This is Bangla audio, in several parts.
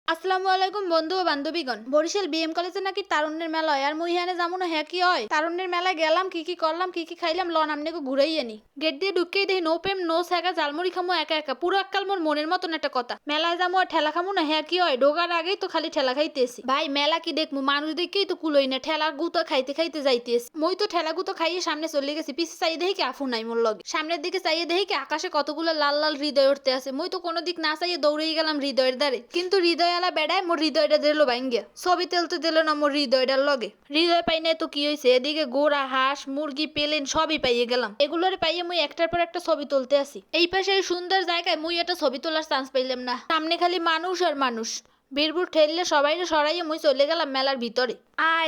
আসসালামু আলাইকুম বন্ধু ও বান্ধবীগণ। বরিশাল বিএম কলেজে নাকি তারুণ্যের মেলা হয়, আর মুই হ্যানে যাবো না। হ্যাঁ কি হয়? তারুণ্যের মেলায় গেলাম, কি কি করলাম, কি কি খাইলাম, লন আমনেকে ঘুরাই আনি। গেট দিয়ে ঢুককেই দেখি নো প্রেম নো স্যাগা, জালমুড়ি খামো একা একা, পুরো আক্কাল মোর মনের মতন একটা কথা। মেলায় যাবো আর ঠেলা খামো না? হ্যাঁ কি হয়? ঢোকার আগেই তো খালি ঠেলা খাইতেছি। ভাই মেলা কি দেখবো, মানুষ দেখেই তো কুলোই না, ঠেলা গুতো খাইতে খাইতে যাইতেছি। মই তো ঠেলা গুতো খাইয়ে সামনে চলে গেছি, পিছে চাই দেখি কি আফু নাই মোর লগে। সামনের দিকে চাইয়ে দেখি কি আকাশে কতগুলো লাল লাল হৃদয় উঠতে আছে। মই তো কোনো দিক না চাইয়ে দৌড়েই গেলাম হৃদয়ের দ্বারে, কিন্তু হৃদয়ওয়ালা বেড়ায় মোর হৃদয়টা দিল ভাঙ্গিয়া, ছবি তেলতে দিল না মোর হৃদয়টার লগে। হৃদয় পাই নাই তো কি হয়েছে, এদিকে গোড়া হাঁস মুরগি পেলেন সবই পাইয়ে গেলাম। এগুলোরে পাইয়ে মুই একটার পর একটা ছবি তুলতে আসি। এই পাশে এই সুন্দর জায়গায় মুই একটা ছবি তোলার চান্স পাইলাম না, সামনে খালি মানুষ আর মানুষ। বীরপুর ঠেললে সবাই সরাইয়ে মুই চলে গেলাম মেলার ভিতরে।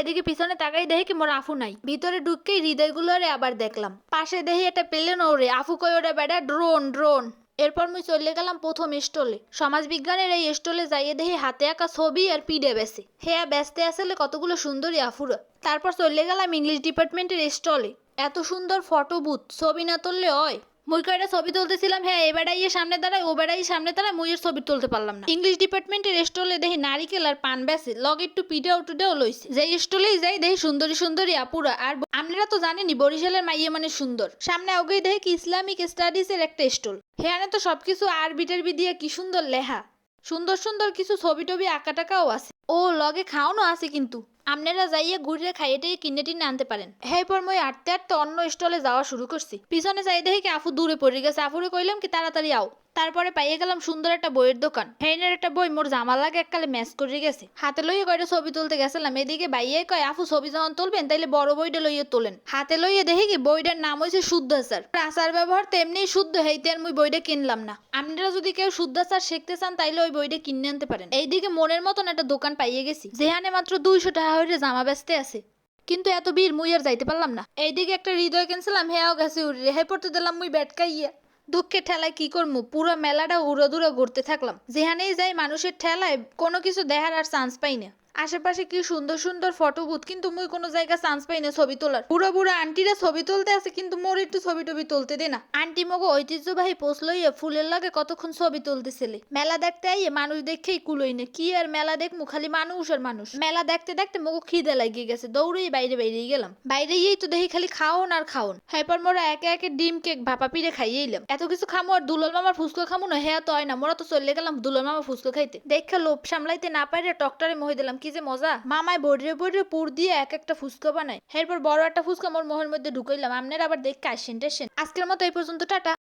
এদিকে পিছনে তাকাই দেখি কি মোর আফু নাই। ভিতরে ঢুককেই হৃদয়গুলোরে আবার দেখলাম। পাশে দেখি একটা পেলেন ওরে, আফু কই ওটা বেড়া ড্রোন ড্রোন। এরপর মুই চলে গেলাম প্রথম স্টলে। সমাজ বিজ্ঞানের এই স্টলে যাইয়ে দেখি হাতে আঁকা ছবি আর পিডে বেসে। হ্যাঁ ব্যস্তে আসলে কতগুলো সুন্দরী আফুরা। তারপর চলে গেলাম ইংলিশ ডিপার্টমেন্টের স্টলে। এত সুন্দর ফটো বুথ, ছবি না তুললে হয়। মুই কয়টা ছবি তুলতেছিলাম, হ্যাঁ এ বেড়াইয়ে সামনে দাঁড়ায় ও বেড়াই সামনে দাঁড়ায়, মুই এর ছবি তুলতে পারলাম না। ইংলিশ ডিপার্টমেন্টের স্টলে দেখি নারিকেল আর পান বেসে, লগে একটু পিঠাও টুডেও লইছে। যে স্টলেই যাই দেখি সুন্দরী সুন্দরী আপুরা। আর আপনারা তো জানেনই বরিশালের মাইয়ে মানে সুন্দর। সামনে ওগেই দেখি কি ইসলামিক স্টাডিজ এর একটা স্টল। হ্যাঁ তো সবকিছু আরবি টারবি দিয়ে কি সুন্দর লেখা, সুন্দর সুন্দর কিছু ছবি টবি আঁকা টাকাও আছে। ও লগে খাওয়ানো আছে, কিন্তু আপনারা যাইয়ে ঘুরে খাইয়েটাই কিনে টিনে আনতে পারেন। এরপর মই আটতে আটতে অন্য স্টলে যাওয়া শুরু করছি। পিছনে যাই দেখি কি আফু দূরে পড়ে গেছে। আফুরে কইলাম কি তাড়াতাড়ি আও। তারপরে পাইয়ে গেলাম সুন্দর একটা বইয়ের দোকান। হেইনের একটা বই মোর জামা লাগে এককালে ম্যাচ করে গেছে। হাতে লইয়ে কয়টা ছবি তুলতে গেছিলাম, এদিকে বাইয়ে কয় আফু ছবি যখন তুলবেন তাইলে বড় বইটা লইয়ে তোলেন। হাতে লইয়ে দেখি কি বইটার নাম হয়েছে শুদ্ধাচার। আচার ব্যবহার তেমনি শুদ্ধ, হেইতে আর মুই বইটা কিনলাম না। আপনারা যদি কেউ শুদ্ধাচার শিখতে চান তাইলে ওই বইটা কিনে আনতে পারেন। এইদিকে মনের মতন একটা দোকান পাইয়ে গেছি, যেখানে মাত্র 200 টাকা হইলে জামা বেচতে আছে। কিন্তু এত ভিড় মুই আর যাইতে পারলাম না। এইদিকে একটা হৃদয় কিনছিলাম, হ্যাঁ গেছে উড়ে। হে পড়তে দিলাম মুই ব্যাটকাইয়া। দুঃখের ঠেলায় কি করবো, পুরো মেলাটা উড়োদুড়ো ঘুরতে থাকলাম। যেখানেই যাই মানুষের ঠেলায় কোনো কিছু দেখার আর চান্স পাই না। আশেপাশে কি সুন্দর সুন্দর ফটো বুথ, কিন্তু মুই কোনো জায়গা চান্স পাই না ছবি তোলার। বুড়ো বুড়ো আন্টিরা ছবি তুলতে আছে, কিন্তু মোর একটু ছবি টবি তুলতে দে না। আন্টি মগো ঐতিহ্যবাহী পোষ লইয়া ফুলের লাগে কতক্ষণ ছবি তুলতেছিলে। মেলা দেখতে আইয়ে মানুষ দেখেই কুলোই না, কি আর মেলা দেখমু, খালি মানুষ আর মানুষ। মেলা দেখতে দেখতে মগো খিদে লাগিয়ে গেছে, দৌড়েই বাইরে বাইরেই গেলাম। বাইরে গিয়েই তো দেখি খালি খাওন আর খাওন। এরপর মোরা একে একে ডিম কেক ভাপা পিড়ে খাইয়ে এলাম। এত কিছু খামো আর দুলাল মামার ফুচকা খামো না? হ্যাঁ তো হয় না, মোরা তো চলে গেলাম দুলাল মামা ফুচকা খাইতে। দেখে লোভ সামলাইতে না পারে টকটারে মহে দিলাম, কি যে মজা। মামায় বড়িয়ে বড়িয়ে পুর দিয়ে এক একটা ফুচকা বানায়। এরপর বড় একটা ফুচকা মোর মোহের মধ্যে ঢুকাইলাম। আপনারা আবার দেখে আসেন টেসেন। আজকের মতো এই পর্যন্ত, টাটা।